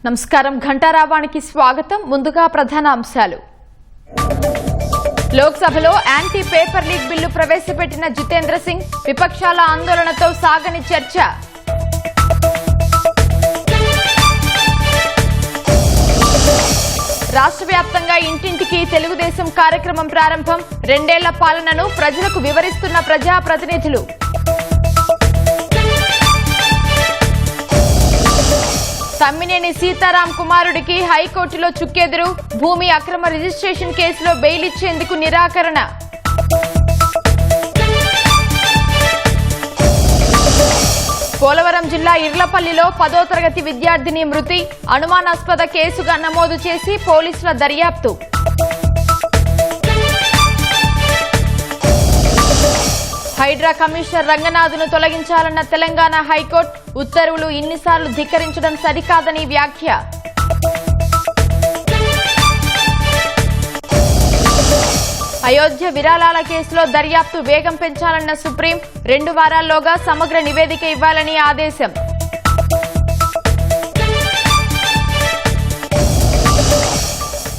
నమస్కారం ఘంటారావానికి స్వాగతం. ముందుగా ప్రధాన అంశాలు. లోక్సభలో యాంటీ పేపర్ లీక్ బిల్లు ప్రవేశపెట్టిన జితేంద్ర సింగ్, విపక్షాల ఆందోళనతో సాగని చర్చ. రాష్ట్ర వ్యాప్తంగా ఇంటింటికి తెలుగుదేశం కార్యక్రమం ప్రారంభం. 2 ఏళ్ల పాలనను ప్రజలకు వివరిస్తున్న ప్రజాప్రతినిధులు. తమ్మినేని సీతారాం కుమారుడికి హైకోర్టులో చుక్కెదురు. భూమి అక్రమ రిజిస్ట్రేషన్ కేసులో బెయిల్ ఇచ్చేందుకు నిరాకరణ. పోలవరం జిల్లా ఇర్లపల్లిలో 10వ తరగతి విద్యార్థిని మృతి. అనుమానాస్పద కేసుగా నమోదు చేసి పోలీసుల దర్యాప్తు. హైడ్రా కమిషనర్ రంగనాథ్ను తొలగించాలన్న తెలంగాణ హైకోర్టు. ఉత్తర్వులు ఇన్నిసార్లు ధిక్కరించడం సరికాదని వ్యాఖ్య. అయోధ్య విరాళాల కేసులో దర్యాప్తు వేగం పెంచాలన్న సుప్రీం. 2 వారాల్లోగా సమగ్ర నివేదిక ఇవ్వాలని ఆదేశం.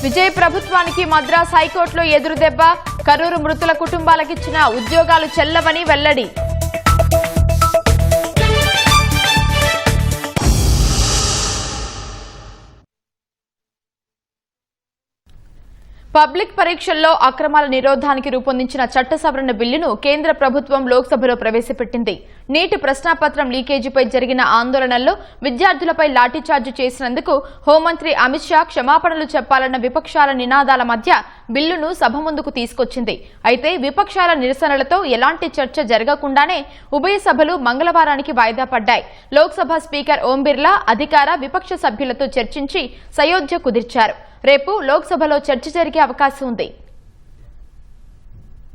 విజయ్ ప్రభుత్వానికి మద్రాస్ హైకోర్టులో ఎదురుదెబ్బ. కరూరు మృతుల కుటుంబాలకిచ్చిన ఉద్యోగాలు చెల్లవని వెల్లడి. పబ్లిక్ పరీక్షల్లో అక్రమాల నిరోధానికి రూపొందించిన చట్ట సవరణ బిల్లును కేంద్ర ప్రభుత్వం లోక్సభలో ప్రవేశపెట్టింది. నీటి ప్రశ్నాపత్రం లీకేజీపై జరిగిన ఆందోళనల్లో విద్యార్థులపై లాఠీచార్జ్ చేసినందుకు హోంమంత్రి అమిత్ షా క్షమాపణలు చెప్పాలన్న విపక్షాల నినాదాల మధ్య బిల్లును సభ ముందుకు తీసుకొచ్చింది. అయితే విపక్షాల నిరసనలతో ఎలాంటి చర్చ జరగకుండానే ఉభయ సభలు మంగళవారానికి వాయిదా పడ్డాయి. లోక్సభ స్పీకర్ ఓం బిర్లా అధికార విపక్ష సభ్యులతో చర్చించి సయోధ్య కుదిర్చారు. రేపు లోక్సభలో చర్చ జరిగే అవకాశం ఉంది.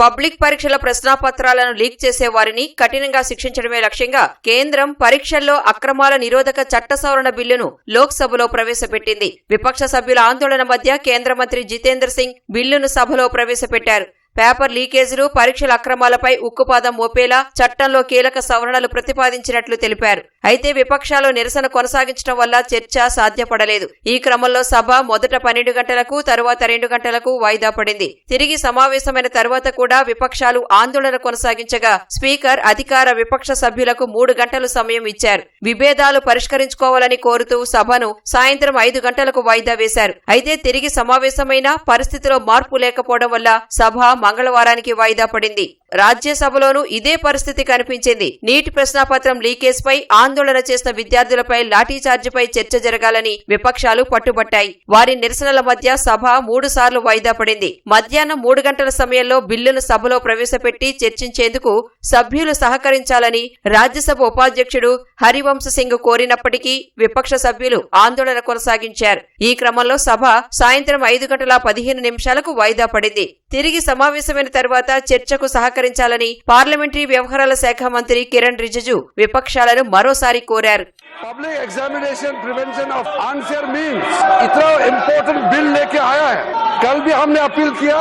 పబ్లిక్ పరీక్షల ప్రశ్నాపత్రాలను లీక్ చేసే వారిని కఠినంగా శిక్షించడమే లక్ష్యంగా కేంద్రం పరీక్షల్లో అక్రమాల నిరోధక చట్ట సవరణ బిల్లును లోక్సభలో ప్రవేశపెట్టింది. విపక్ష సభ్యుల ఆందోళన మధ్య కేంద్ర మంత్రి జితేంద్ర సింగ్ బిల్లును సభలో ప్రవేశపెట్టారు. పేపర్ లీకేజీలు, పరీక్షల అక్రమాలపై ఉక్కుపాదం మోపేలా చట్టంలో కీలక సవరణలు ప్రతిపాదించినట్లు తెలిపారు. అయితే విపక్షాలు నిరసన కొనసాగించడం వల్ల చర్చ సాధ్యపడలేదు. ఈ క్రమంలో సభ మొదట 12 గంటలకు, తరువాత 2 గంటలకు వాయిదా పడింది. తిరిగి సమావేశమైన తర్వాత కూడా విపక్షాలు ఆందోళన కొనసాగించగా స్పీకర్ అధికార విపక్ష సభ్యులకు 3 గంటలు సమయం ఇచ్చారు. విభేదాలు పరిష్కరించుకోవాలని కోరుతూ సభను సాయంత్రం 5 గంటలకు వాయిదా వేశారు. అయితే తిరిగి సమావేశమైన పరిస్థితిలో మార్పు లేకపోవడం వల్ల సభ మంగళవారానికి వాయిదా పడింది. రాజ్యసభలోనూ ఇదే పరిస్థితి కనిపించింది. నీటి ప్రశ్నాపత్రం లీకేజ్ పై ఆందోళన చేసిన విద్యార్థులపై లాఠీచార్జిపై చర్చ జరగాలని విపక్షాలు పట్టుబట్టాయి. వారి నిరసనల మధ్య సభ 3 సార్లు వాయిదా పడింది. మధ్యాహ్నం 3 గంటల సమయంలో బిల్లును సభలో ప్రవేశపెట్టి చర్చించేందుకు సభ్యులు సహకరించాలని రాజ్యసభ ఉపాధ్యక్షుడు హరివంశ్ సింగ్ కోరినప్పటికీ విపక్ష సభ్యులు ఆందోళన కొనసాగించారు. ఈ క్రమంలో సభ సాయంత్రం 5:15 వాయిదా పడింది. తిరిగి సమావేశమైన తర్వాత చర్చకు సహకరించాలని పార్లమెంటరీ వ్యవహారాల శాఖ మంత్రి కిరణ్ రిజిజు విపక్షాలను మరోసారి కోరారు. Public examination prevention of unfair means इतना इम्पोर्टेंट बिल लेके आया है. कल भी हमने अपील किया,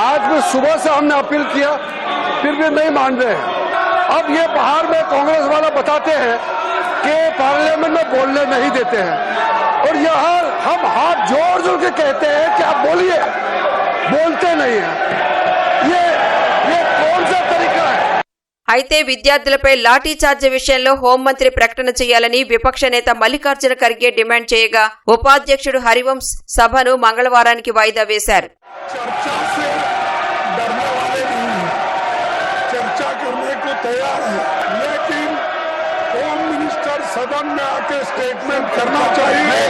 आज भी सुबह से हमने अपील किया, फिर भी नहीं मान रहे हैं. अब ये बाहर में कांग्रेस वाला बताते हैं कि पार्लियामेंट में बोलने नहीं देते हैं, और यहाँ हम हाथ जोड़ जोड़ के कहते हैं कि आप बोलिए, बोलते नहीं है. ये कौन सा तरीका है? అయితే విద్యార్థులపై లాఠీచార్జ్ విషయంలో హోంమంత్రి ప్రకటన చేయాలని విపక్ష నేత మల్లికార్జున ఖర్గే డిమాండ్ చేయగా ఉపాధ్యక్షుడు హరివంశ్ సభను మంగళవారానికి వాయిదా వేశారు. सदन में आके स्टेटमेंट करना चाहिए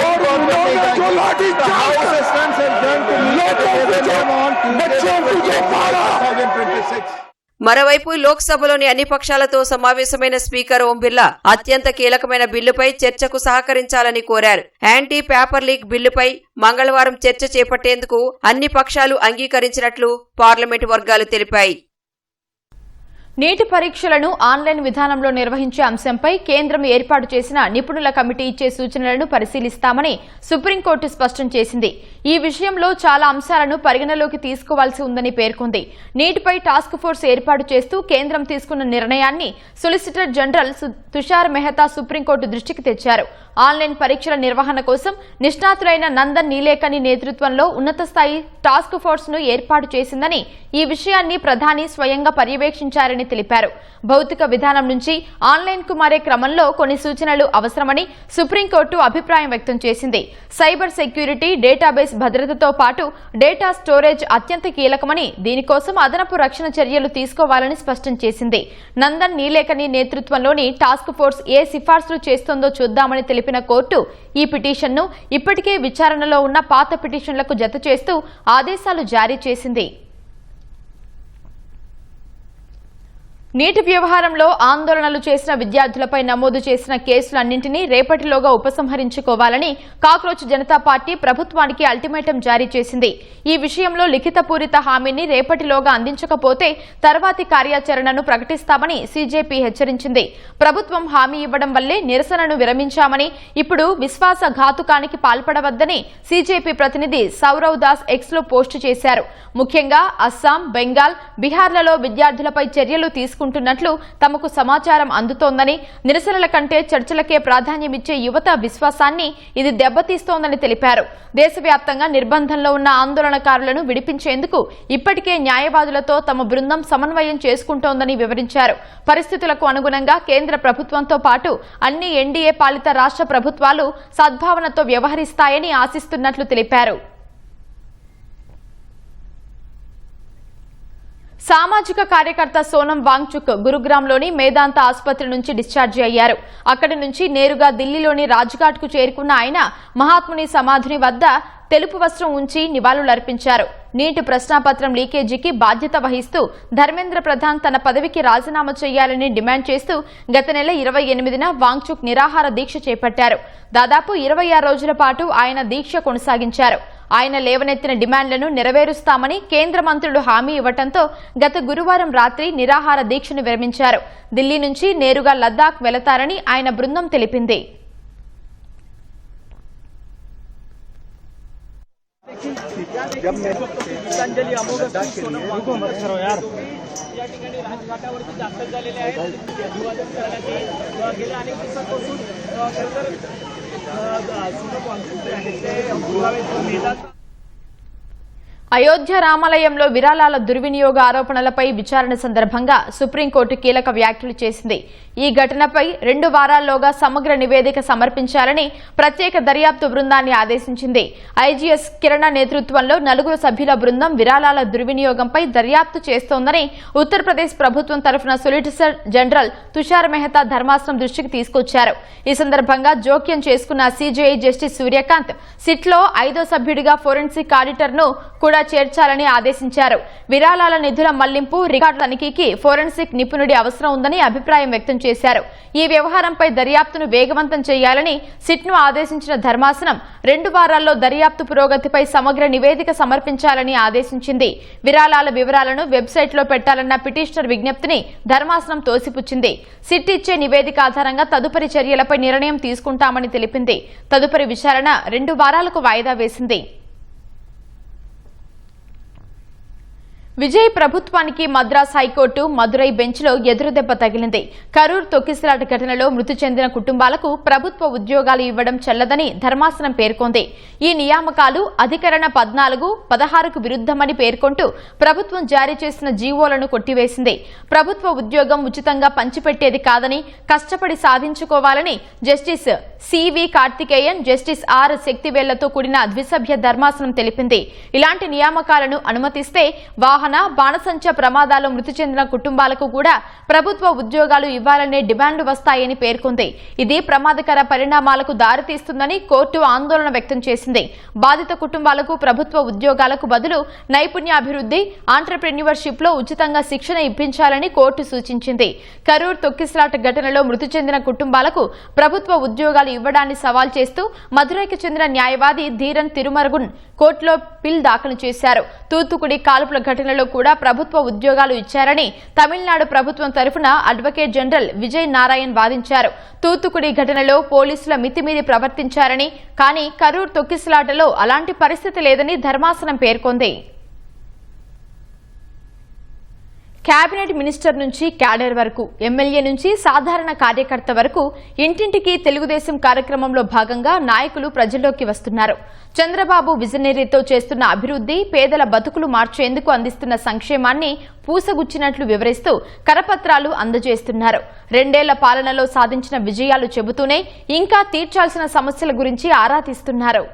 और उन्होंने जो लाठी మరోవైపు లోక్సభలోని అన్ని పక్షాలతో సమావేశమైన స్పీకర్ ఓం బిర్లా అత్యంత కీలకమైన బిల్లుపై చర్చకు సహకరించాలని కోరారు. యాంటీ పేపర్ లీక్ బిల్లుపై మంగళవారం చర్చ చేపట్టేందుకు అన్ని పక్షాలు అంగీకరించినట్లు పార్లమెంటు వర్గాలు తెలిపాయి. నీటి పరీక్షలను ఆన్లైన్ విధానంలో నిర్వహించే అంశంపై కేంద్రం ఏర్పాటు చేసిన నిపుణుల కమిటీ ఇచ్చే సూచనలను పరిశీలిస్తామని సుప్రీంకోర్టు స్పష్టం చేసింది. ఈ విషయంలో చాలా అంశాలను పరిగణలోకి తీసుకోవాల్సి ఉందని పేర్కొంది. నీటిపై టాస్క్ ఫోర్స్ ఏర్పాటు చేస్తూ కేంద్రం తీసుకున్న నిర్ణయాన్ని solicitor general Tushar Mehta supreme court దృష్టికి తెచ్చారు. ఆన్లైన్ పరీక్షల నిర్వహణ కోసం నిష్ణాతులైన నందన్ నీలేకని నేతృత్వంలో ఉన్నత స్థాయి టాస్క్ ఫోర్స్ ను ఏర్పాటు చేసిందని, ఈ విషయాన్ని ప్రధాని స్వయంగా పర్యవేక్షించారని తెలిపారు. భౌతిక విధానం నుంచి ఆన్లైన్ కు మారే క్రమంలో కొన్ని సూచనలు అవసరమని సుప్రీంకోర్టు అభిప్రాయం వ్యక్తం చేసింది. సైబర్ సెక్యూరిటీ, డేటాబేస్ భద్రతతో పాటు డేటా స్టోరేజ్ అత్యంత కీలకమని, దీనికోసం అదనపు రక్షణ చర్యలు తీసుకోవాలని స్పష్టం చేసింది. నందన్ నీలేకని నేతృత్వంలోని టాస్క్ ఫోర్స్ ఏ సిఫార్సులు చేస్తోందో చూద్దామని తెలిపిన కోర్టు ఈ పిటిషన్ను ఇప్పటికే విచారణలో ఉన్న పాత పిటిషన్లకు జత చేస్తూ ఆదేశాలు జారీ చేసింది. నీటి వ్యవహారంలో ఆందోళనలు చేసిన విద్యార్థులపై నమోదు చేసిన కేసులన్నింటినీ రేపటిలోగా ఉపసంహరించుకోవాలని కాక్రోచ్ జనతా పార్టీ ప్రభుత్వానికి అల్టిమేటం జారీ చేసింది. ఈ విషయంలో లిఖితపూరిత హామీని రేపటిలోగా అందించకపోతే తర్వాతి కార్యాచరణను ప్రకటిస్తామని సీజేపీ హెచ్చరించింది. ప్రభుత్వం హామీ ఇవ్వడం వల్లే నిరసనను విరమించామని, ఇప్పుడు విశ్వాసఘాతుకానికి పాల్పడవద్దని సీజేపీ ప్రతినిధి సౌరవ్ దాస్ ఎక్స్లో పోస్టు చేశారు. ముఖ్యంగా అస్సాం, బెంగాల్, బీహార్లలో విద్యార్థులపై చర్యలు తీసుకుంటున్నట్లు తమకు సమాచారం అందుతోందని, నిరసనల కంటే చర్చలకే ప్రాధాన్యమిచ్చే యువత విశ్వాసాన్ని ఇది దెబ్బతీస్తోందని తెలిపారు. దేశవ్యాప్తంగా నిర్బంధంలో ఉన్న ఆందోళనకారులను విడిపించేందుకు ఇప్పటికే న్యాయవాదులతో తమ బృందం సమన్వయం చేసుకుంటోందని వివరించారు. పరిస్థితులకు అనుగుణంగా కేంద్ర ప్రభుత్వంతో పాటు అన్ని ఎన్డీఏ పాలిత రాష్ట్ర ప్రభుత్వాలు సద్భావనతో వ్యవహరిస్తాయని ఆశిస్తున్నట్లు తెలిపారు. సామాజిక కార్యకర్త సోనం వాంగ్చుక్ గురుగ్రామ్లోని మేదాంత ఆసుపత్రి నుంచి డిశ్చార్జి అయ్యారు. అక్కడి నుంచి నేరుగా ఢిల్లీలోని రాజ్ఘాట్ కు చేరుకున్న ఆయన మహాత్ముని సమాధిని వద్ద తెలుపు వస్త్రం ఉంచి నివాళులర్పించారు. నీటి ప్రశ్నాపత్రం లీకేజీకి బాధ్యత వహిస్తూ ధర్మేంద్ర ప్రధాన్ తన పదవికి రాజీనామా చేయాలని డిమాండ్ చేస్తూ గత నెల 28న వాంగ్చుక్ నిరాహార దీక్ష చేపట్టారు. దాదాపు 26 రోజుల పాటు ఆయన దీక్ష కొనసాగించారు. ఆయన లేవనెత్తిన డిమాండ్లను నెరవేరుస్తామని కేంద్ర మంత్రులు హామీ ఇవ్వడంతో గత గురువారం రాత్రి నిరాహార దీక్షను విరమించారు. ఢిల్లీ నుంచి నేరుగా లద్దాఖ్ వెళతారని ఆయన బృందం తెలిపింది. जब मैं गीतांजली अमोघ सोनम वांगचुक यार या ठिकाणी राजघाटावरती दाखल झालेले आहेत. अभिवादन करण्यात गेल्या अनेक दिवसांपासून खरंतर सोनम वांगचुक आहेत ते मैदान. అయోధ్య రామాలయంలో విరాళాల దుర్వినియోగ ఆరోపణలపై విచారణ సందర్భంగా సుప్రీంకోర్టు కీలక వ్యాఖ్యలు చేసింది. ఈ ఘటనపై 2 వారాల్లోగా సమగ్ర నివేదిక సమర్పించాలని ప్రత్యేక దర్యాప్తు బృందాన్ని ఆదేశించింది. ఐజీఎస్ కిరణ నేతృత్వంలో 4 సభ్యుల బృందం విరాళాల దుర్వినియోగంపై దర్యాప్తు చేస్తోందని ఉత్తరప్రదేశ్ ప్రభుత్వం తరఫున సొలిసిటర్ జనరల్ తుషార్ మెహతా ధర్మాసనం దృష్టికి తీసుకొచ్చారు. ఈ సందర్భంగా జోక్యం చేసుకున్న సీజేఐ జస్టిస్ సూర్యకాంత్ సిట్లో 5వ సభ్యుడిగా ఫోరెన్సిక్ ఆడిటర్ను కూడా చేర్చాలని ఆదేశించారు. విరాళాల నిధుల మళ్లింపు, రికార్డు తనిఖీకి ఫోరెన్సిక్ నిపుణుడి అవసరం ఉందని అభిప్రాయం వ్యక్తం చేశారు. ఈ వ్యవహారంపై దర్యాప్తును వేగవంతం చేయాలని సిట్ను ఆదేశించిన ధర్మాసనం 2 వారాల్లో దర్యాప్తు పురోగతిపై సమగ్ర నివేదిక సమర్పించాలని ఆదేశించింది. విరాళాల వివరాలను వెబ్సైట్లో పెట్టాలన్న పిటిషనర్ విజ్ఞప్తిని ధర్మాసనం తోసిపుచ్చింది. సిట్ ఇచ్చే నివేదిక ఆధారంగా తదుపరి చర్యలపై నిర్ణయం తీసుకుంటామని తెలిపింది. తదుపరి విచారణ 2 వారాలకు వాయిదా వేసింది. విజయ్ ప్రభుత్వానికి మద్రాస్ హైకోర్టు మదురై బెంచ్లో ఎదురుదెబ్బ తగిలింది. కరూర్ తొక్కిసలాట ఘటనలో మృతి చెందిన కుటుంబాలకు ప్రభుత్వ ఉద్యోగాలు ఇవ్వడం చెల్లదని ధర్మాసనం పేర్కొంది. ఈ నియామకాలు అధికరణ 14, 16కు విరుద్దమని పేర్కొంటూ ప్రభుత్వం జారీ చేసిన జీవోలను కొట్టివేసింది. ప్రభుత్వ ఉద్యోగం ఉచితంగా పంచిపెట్టేది కాదని, కష్టపడి సాధించుకోవాలని justice C V Karthikeyan, justice R శక్తివేళ్లతో కూడిన ద్విసభ్య ధర్మాసనం తెలిపింది. ఇలాంటి నియామకాలను అనుమతిస్తే వాహన, బాణసంచ ప్రమాదాల్లో మృతి చెందిన కుటుంబాలకు కూడా ప్రభుత్వ ఉద్యోగాలు ఇవ్వాలనే డిమాండ్లు వస్తాయని పేర్కొంది. ఇది ప్రమాదకర పరిణామాలకు దారితీస్తుందని కోర్టు ఆందోళన వ్యక్తం చేసింది. బాధిత కుటుంబాలకు ప్రభుత్వ ఉద్యోగాలకు బదులు నైపుణ్యాభివృద్ధి, ఆంట్రప్రెన్యూర్షిప్ లో ఉచితంగా శిక్షణ ఇప్పించాలని కోర్టు సూచించింది. కరూర్ తొక్కిసలాట ఘటనలో మృతి చెందిన కుటుంబాలకు ప్రభుత్వ ఉద్యోగాలు ఇవ్వడాన్ని సవాల్ చేస్తూ మదురైకి చెందిన న్యాయవాది ధీరన్ తిరుమరుగున్ కోర్టులో పిల్ దాఖలు చేశారు. తూత్తుకుడి కాల్పుల ఘటనలో కూడా ప్రభుత్వ ఉద్యోగాలు ఇచ్చారని తమిళనాడు ప్రభుత్వం తరఫున అడ్వకేట్ జనరల్ విజయ్ నారాయణ్ వాదించారు. తూత్తుకుడి ఘటనలో పోలీసుల మితిమీరి ప్రవర్తించారని, కానీ కరూర్ తొక్కిసలాటలో అలాంటి పరిస్థితి లేదని ధర్మాసనం పేర్కొంది. కేబినెట్ మినిస్టర్ నుంచి క్యాడర్ వరకు, ఎమ్మెల్యే నుంచి సాధారణ కార్యకర్త వరకు ఇంటింటికి తెలుగుదేశం కార్యక్రమంలో భాగంగా నాయకులు ప్రజల్లోకి వస్తున్నారు. చంద్రబాబు విజనరీతో చేస్తున్న అభివృద్ధి, పేదల బతుకులు మార్చేందుకు అందిస్తున్న సంక్షేమాన్ని పూసగుచ్చినట్లు వివరిస్తూ కరపత్రాలు అందజేస్తున్నారు. 2 ఏళ్ల పాలనలో సాధించిన విజయాలు చెబుతూనే ఇంకా తీర్చాల్సిన సమస్యల గురించి ఆరా తీస్తున్నారు.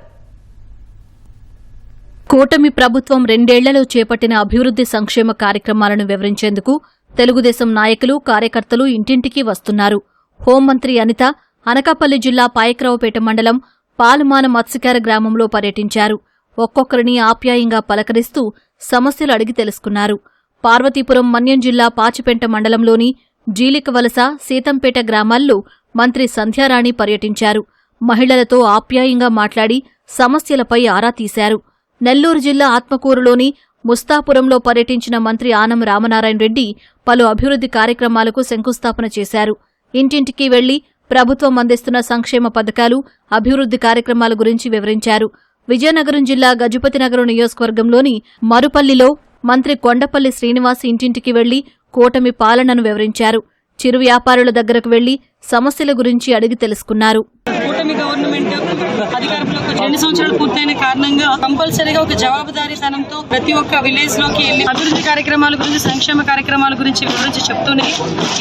కూటమి ప్రభుత్వం 2 ఏళ్లలో చేపట్టిన అభివృద్ధి సంక్షేమ కార్యక్రమాలను వివరించేందుకు తెలుగుదేశం నాయకులు, కార్యకర్తలు ఇంటింటికి వస్తున్నారు. హోంమంత్రి అనిత అనకాపల్లి జిల్లా పాయకరావుపేట మండలం పాలుమాన మత్స్యకార గ్రామంలో పర్యటించారు. ఒక్కొక్కరిని ఆప్యాయంగా పలకరిస్తూ సమస్యలు అడిగి తెలుసుకున్నారు. పార్వతీపురం మన్యం జిల్లా పాచిపెంట మండలంలోని జీలికవలస, సీతంపేట గ్రామాల్లో మంత్రి సంధ్యారాణి పర్యటించారు. మహిళలతో ఆప్యాయంగా మాట్లాడి సమస్యలపై ఆరా తీశారు. నెల్లూరు జిల్లా ఆత్మకూరులోని ముస్తాపురంలో పర్యటించిన మంత్రి ఆనం రామనారాయణ రెడ్డి పలు అభివృద్ధి కార్యక్రమాలకు శంకుస్థాపన చేశారు. ఇంటింటికి వెళ్లి ప్రభుత్వం అందిస్తున్న సంక్షేమ పథకాలు, అభివృద్ధి కార్యక్రమాల గురించి వివరించారు. విజయనగరం జిల్లా గజపతినగరం నియోజకవర్గంలోని మరుపల్లిలో మంత్రి కొండపల్లి శ్రీనివాస్ ఇంటింటికి వెళ్లి కూటమి పాలనను వివరించారు. చిరు వ్యాపారుల దగ్గరకు వెళ్లి సమస్యల గురించి అడిగి తెలుసుకున్నారు. కూటమి గవర్నమెంట్ అధికారంలోకి 2 సంవత్సరాలు పూర్తయిన కారణంగా కంపల్సరీగా ఒక జవాబుదారీతనంతో ప్రతి ఒక్క విలేజ్ లోకి వెళ్లి అభివృద్ధి కార్యక్రమాల గురించి, సంక్షేమ కార్యక్రమాల గురించి వివరించి చెప్తూనే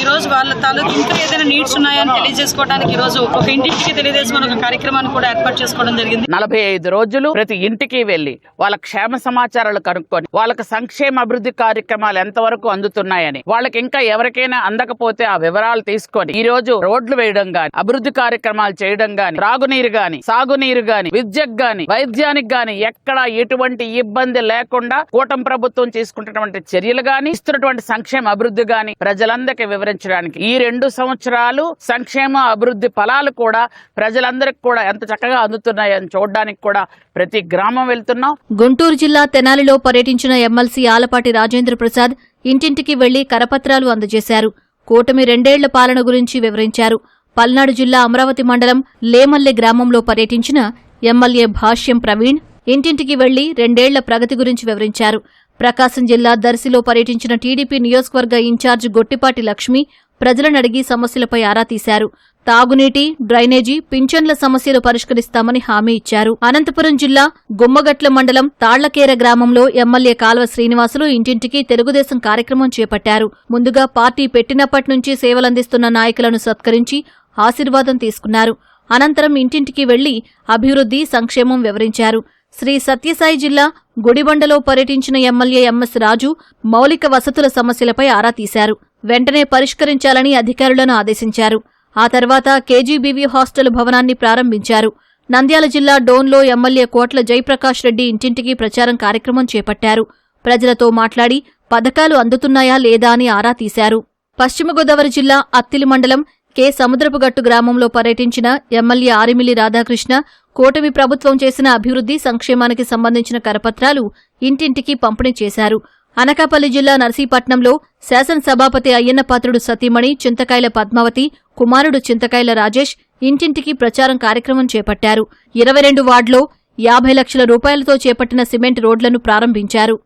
ఈ రోజు వాళ్ళ తాలూకు ఇంకా ఏదైనా నీడ్స్ ఉన్నాయని తెలియజేసుకోవడానికి ఈ రోజు ఒక ఇంటింటికి తెలియజేసి ఒక కార్యక్రమాన్ని కూడా ఏర్పాటు చేసుకోవడం జరిగింది. 45 రోజులు ప్రతి ఇంటికి వెళ్లి వాళ్ళ క్షేమ సమాచారాలు కనుక్కొని వాళ్ళకి సంక్షేమ అభివృద్ధి కార్యక్రమాలు ఎంతవరకు అందుతున్నాయని, వాళ్ళకి ఇంకా ఎవరికైనా అందకపోతే ఆ వివరాలు తీసుకొని ఈ రోజు రోడ్లు వేయడం గాని, అభివృద్ధి కార్యక్రమాలు చేయడం గాని, త్రాగునీరు గాని, సాగునీరు గాని, విద్యకు గాని, వైద్యానికి గాని ఎక్కడ ఎటువంటి ఇబ్బంది లేకుండా కూటమి ప్రభుత్వం తీసుకుంటున్నటువంటి చర్యలు గాని, ఇస్తున్నటువంటి సంక్షేమ అభివృద్ధి గాని ప్రజలందరికీ వివరించడానికి ఈ 2 సంవత్సరాలు సంక్షేమ అభివృద్ధి ఫలాలు కూడా ప్రజలందరికీ కూడా ఎంత చక్కగా అందుతున్నాయని చూడడానికి కూడా ప్రతి గ్రామం వెళ్తున్నాం. గుంటూరు జిల్లా తెనాలిలో పర్యటించిన ఎమ్మెల్సీ ఆలపాటి రాజేంద్ర ప్రసాద్ ఇంటింటికి వెళ్లి కరపత్రాలు అందజేశారు. కూటమి 2 ఏళ్ల పాలన గురించి వివరించారు. పల్నాడు జిల్లా అమరావతి మండలం లేమల్లె గ్రామంలో పర్యటించిన ఎమ్మెల్యే భాష్యం ప్రవీణ్ ఇంటింటికి వెళ్లి 2 ఏళ్ల ప్రగతి గురించి వివరించారు. ప్రకాశం జిల్లా దర్శిలో పర్యటించిన టీడీపీ నియోజకవర్గ ఇన్ఛార్జ్ గొట్టిపాటి లక్ష్మి ప్రజలను అడిగి సమస్యలపై ఆరా తీశారు. తాగునీటి, డ్రైనేజీ, పింఛన్ల సమస్యలు పరిష్కరిస్తామని హామీ ఇచ్చారు. అనంతపురం జిల్లా గుమ్మగట్ల మండలం తాళ్లకేర గ్రామంలో ఎమ్మెల్యే కాల్వ శ్రీనివాసులు ఇంటింటికి తెలుగుదేశం కార్యక్రమం చేపట్టారు. ముందుగా పార్టీ పెట్టినప్పటి నుంచి సేవలందిస్తున్న నాయకులను సత్కరించి ఆశీర్వాదం తీసుకున్నారు. అనంతరం ఇంటింటికి వెళ్లి అభివృద్ధి, సంక్షేమం వివరించారు. శ్రీ సత్యసాయి జిల్లా గుడిబండలో పర్యటించిన ఎమ్మెల్యే ఎంఎస్ రాజు మౌలిక వసతుల సమస్యలపై ఆరా తీశారు. వెంటనే పరిష్కరించాలని అధికారులను ఆదేశించారు. ఆ తర్వాత కేజీబీవీ హాస్టల్ భవనాన్ని ప్రారంభించారు. నంద్యాల జిల్లా డోన్లో ఎమ్మెల్యే కోట్ల జయప్రకాష్ రెడ్డి ఇంటింటికి ప్రచారం కార్యక్రమం చేపట్టారు. ప్రజలతో మాట్లాడి పథకాలు అందుతున్నాయా లేదా అని ఆరా తీశారు. పశ్చిమ గోదావరి జిల్లా అత్తిలి మండలం కె సముద్రపుగట్టు గ్రామంలో పర్యటించిన ఎమ్మెల్యే ఆరిమిల్లి రాధాకృష్ణ కూటమి ప్రభుత్వం చేసిన అభివృద్ధి, సంక్షేమానికి సంబంధించిన కరపత్రాలు ఇంటింటికి పంపిణీ చేశారు. అనకాపల్లి జిల్లా నర్సీపట్నంలో శాసనసభాపతి అయ్యన్నపాత్రుడు సతీమణి చింతకాయల పద్మావతి, కుమారుడు చింతకాయల రాజేష్ ఇంటింటికి ప్రచారం కార్యక్రమం చేపట్టారు. 22 వార్డులో 50 లక్షల రూపాయలతో చేపట్టిన సిమెంట్ రోడ్లను ప్రారంభించారు.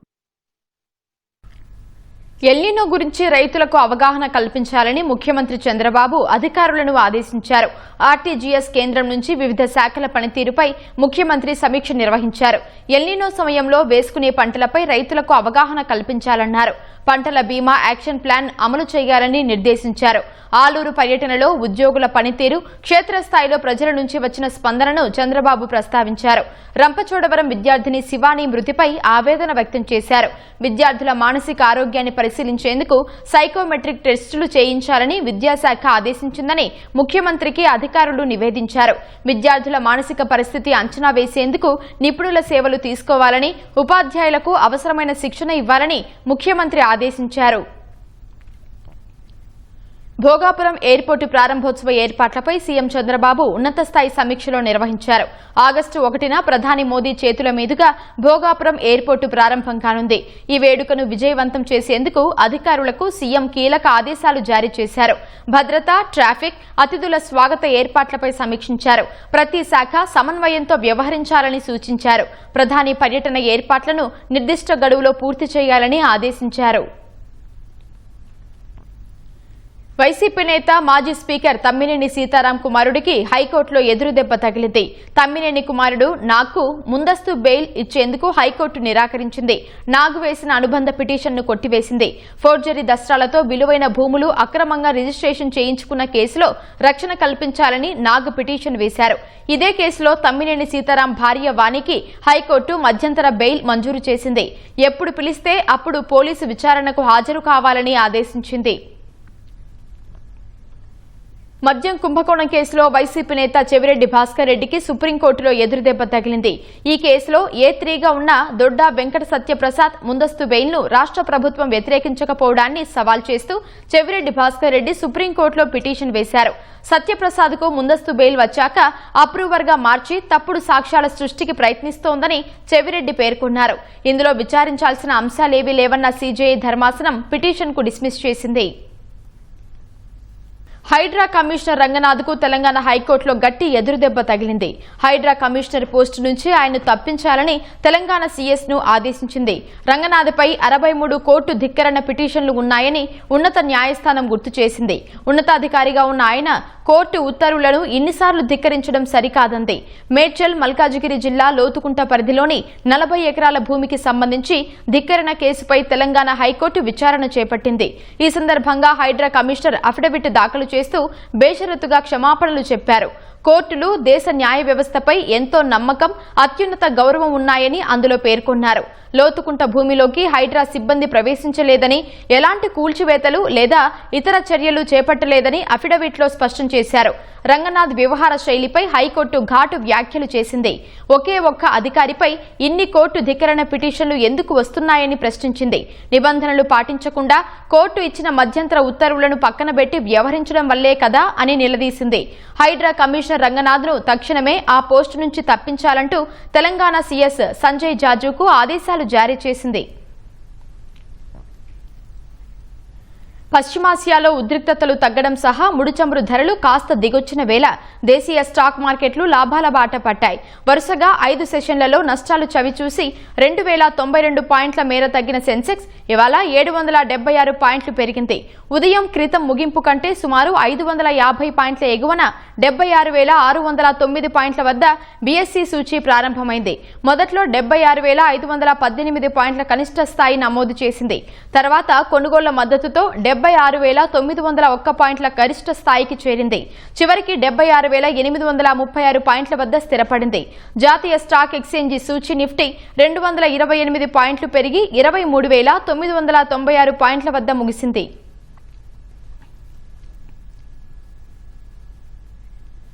ఎల్నినో గురించి రైతులకు అవగాహన కల్పించాలని ముఖ్యమంత్రి చంద్రబాబు అధికారులను ఆదేశించారు. ఆర్టీజీఎస్ కేంద్రం నుంచి వివిధ శాఖల పనితీరుపై ముఖ్యమంత్రి సమీక్ష నిర్వహించారు. ఎల్నినో సమయంలో వేసుకునే పంటలపై రైతులకు అవగాహన కల్పించాలన్నారు. పంటల బీమా యాక్షన్ ప్లాన్ అమలు చేయాలని నిర్దేశించారు. ఆలూరు పర్యటనలో ఉద్యోగుల పనితీరు, క్షేత్రస్థాయిలో ప్రజల నుంచి వచ్చిన స్పందనను చంద్రబాబు ప్రస్తావించారు. రంపచోడవరం విద్యార్థిని శివాని మృతిపై ఆవేదన వ్యక్తం చేశారు. విద్యార్థుల మానసిక ఆరోగ్యాన్ని పరిశీలించేందుకు సైకోమెట్రిక్ టెస్టులు చేయించాలని విద్యాశాఖ ఆదేశించిందని ముఖ్యమంత్రికి అధికారులు నివేదించారు. విద్యార్థుల మానసిక పరిస్థితి అంచనా వేసేందుకు నిపుణుల సేవలు తీసుకోవాలని, ఉపాధ్యాయులకు అవసరమైన శిక్షణ ఇవ్వాలని ముఖ్యమంత్రి ఆదేశించారు. భోగాపురం ఎయిర్పోర్టు ప్రారంభోత్సవ ఏర్పాట్లపై సీఎం చంద్రబాబు ఉన్నత స్థాయి సమీక్షలో నిర్వహించారు. ఆగస్టు 1న ప్రధాని మోదీ చేతుల మీదుగా భోగాపురం ఎయిర్పోర్టు ప్రారంభం కానుంది. ఈ వేడుకను విజయవంతం చేసేందుకు అధికారులకు సీఎం కీలక ఆదేశాలు జారీ చేశారు. భద్రత, ట్రాఫిక్, అతిథుల స్వాగత ఏర్పాట్లపై సమీక్షించారు. ప్రతి శాఖ సమన్వయంతో వ్యవహరించాలని సూచించారు. ప్రధాని పర్యటన ఏర్పాట్లను నిర్దిష్ట గడువులో పూర్తి చేయాలని ఆదేశించారు. వైసీపీ నేత మాజీ స్పీకర్ తమ్మినేని సీతారాం కుమారుడికి హైకోర్టులో ఎదురుదెబ్బ తగిలింది. తమ్మినేని కుమారుడు నాగ్కు ముందస్తు బెయిల్ ఇచ్చేందుకు హైకోర్టు నిరాకరించింది. నాగ్ వేసిన అనుబంధ పిటిషన్ను కొట్టివేసింది. ఫోర్జరీ దస్త్రాలతో విలువైన భూములు అక్రమంగా రిజిస్ట్రేషన్ చేయించుకున్న కేసులో రక్షణ కల్పించాలని నాగ్ పిటిషన్ వేశారు. ఇదే కేసులో తమ్మినేని సీతారాం భార్య వాణికి హైకోర్టు మధ్యంతర బెయిల్ మంజూరు చేసింది. ఎప్పుడు పిలిస్తే అప్పుడు పోలీసు విచారణకు హాజరు కావాలని ఆదేశించింది. మద్యం కుంభకోణం కేసులో వైసీపీ నేత చెవిరెడ్డి భాస్కర్ రెడ్డికి సుప్రీంకోర్టులో ఎదురుదెబ్బ తగిలింది. ఈ కేసులో ఏ3గా ఉన్న దొడ్డా వెంకట సత్యప్రసాద్ ముందస్తు బెయిల్ను రాష్ట్ర ప్రభుత్వం వ్యతిరేకించకపోవడాన్ని సవాల్ చేస్తూ చెవిరెడ్డి భాస్కర్ రెడ్డి సుప్రీంకోర్టులో పిటిషన్ వేశారు. సత్యప్రసాద్కు ముందస్తు బెయిల్ వచ్చాక అప్రూవర్గా మార్చి తప్పుడు సాక్ష్యాల సృష్టికి ప్రయత్నిస్తోందని చెవిరెడ్డి పేర్కొన్నారు. ఇందులో విచారించాల్సిన అంశాలేవీ లేవన్న సీజేఐ ధర్మాసనం పిటిషన్కు డిస్మిస్ చేసింది. హైడ్రా కమిషనర్ రంగనాథ్కు తెలంగాణ హైకోర్టులో గట్టి ఎదురుదెబ్బ తగిలింది. హైడ్రా కమిషనర్ పోస్టు నుంచి ఆయన్ను తప్పించాలని తెలంగాణ సీఎస్ను ఆదేశించింది. రంగనాథ్పై 63 కోర్టు ధిక్కరణ పిటిషన్లు ఉన్నాయని ఉన్నత న్యాయస్థానం గుర్తు చేసింది. ఉన్నతాధికారిగా ఉన్న ఆయన కోర్టు ఉత్తర్వులను ఇన్నిసార్లు ధిక్కరించడం సరికాదంది. మేడ్చల్, మల్కాజిగిరి జిల్లా లోతుకుంట పరిధిలోని 40 ఎకరాల భూమికి సంబంధించి ధిక్కరణ కేసుపై తెలంగాణ హైకోర్టు విచారణ చేపట్టింది. ఈ సందర్భంగా హైడ్రా కమిషనర్ అఫిడవిట్ దాఖలు చేస్తూ బేషరతుగా క్షమాపణలు చెప్పారు. కోర్టులు దేశ న్యాయ వ్యవస్థపై ఎంతో నమ్మకం, అత్యున్నత గౌరవం ఉన్నాయని అందులో పేర్కొన్నారు. లోతుకుంట భూమిలోకి హైడ్రా సిబ్బంది ప్రవేశించలేదని, ఎలాంటి కూల్చివేతలు లేదా ఇతర చర్యలు చేపట్టలేదని అఫిడవిట్లో స్పష్టం చేశారు. రంగనాథ్ వ్యవహార శైలిపై హైకోర్టు ఘాటు వ్యాఖ్యలు చేసింది. ఒకే ఒక్క అధికారిపై ఇన్ని కోర్టు ధిక్కరణ పిటిషన్లు ఎందుకు వస్తున్నాయని ప్రశ్నించింది. నిబంధనలు పాటించకుండా కోర్టు ఇచ్చిన మధ్యంతర ఉత్తర్వులను పక్కనబెట్టి వ్యవహరించడం వల్లే కదా అని నిలదీసింది. హైడ్రా కమిషనర్ రంగనాథ్ను తక్షణమే ఆ పోస్టు నుంచి తప్పించాలంటూ తెలంగాణ సీఎస్ సంజయ్ జాజుకు ఆదేశాలు జారీ చేసింది. పశ్చిమాసియాలో ఉద్రిక్తతలు తగ్గడం సహా ముడిచమురు ధరలు కాస్త దిగొచ్చిన వేళ దేశీయ స్టాక్ మార్కెట్లు లాభాల బాట పట్టాయి. వరుసగా 5 సెషన్లలో నష్టాలు చవిచూసి 2092 పాయింట్ల మేర తగ్గిన సెన్సెక్స్ ఇవాళ 776 పాయింట్లు పెరిగింది. ఉదయం క్రితం ముగింపు కంటే సుమారు 550 పాయింట్ల ఎగువన 76,609 పాయింట్ల వద్ద బీఎస్సీ సూచీ ప్రారంభమైంది. మొదట్లో 76,518 పాయింట్ల కనిష్ట స్థాయి నమోదు చేసింది. తర్వాత కొనుగోళ్ల మద్దతుతో 76,901 పాయింట్ల గరిష్ట స్థాయికి చేరింది. చివరికి 76,836 పాయింట్ల వద్ద స్థిరపడింది. జాతీయ స్టాక్ ఎక్స్చేంజి సూచీ నిఫ్టీ 228 పాయింట్లు పెరిగి 23,996 పాయింట్ల వద్ద ముగిసింది.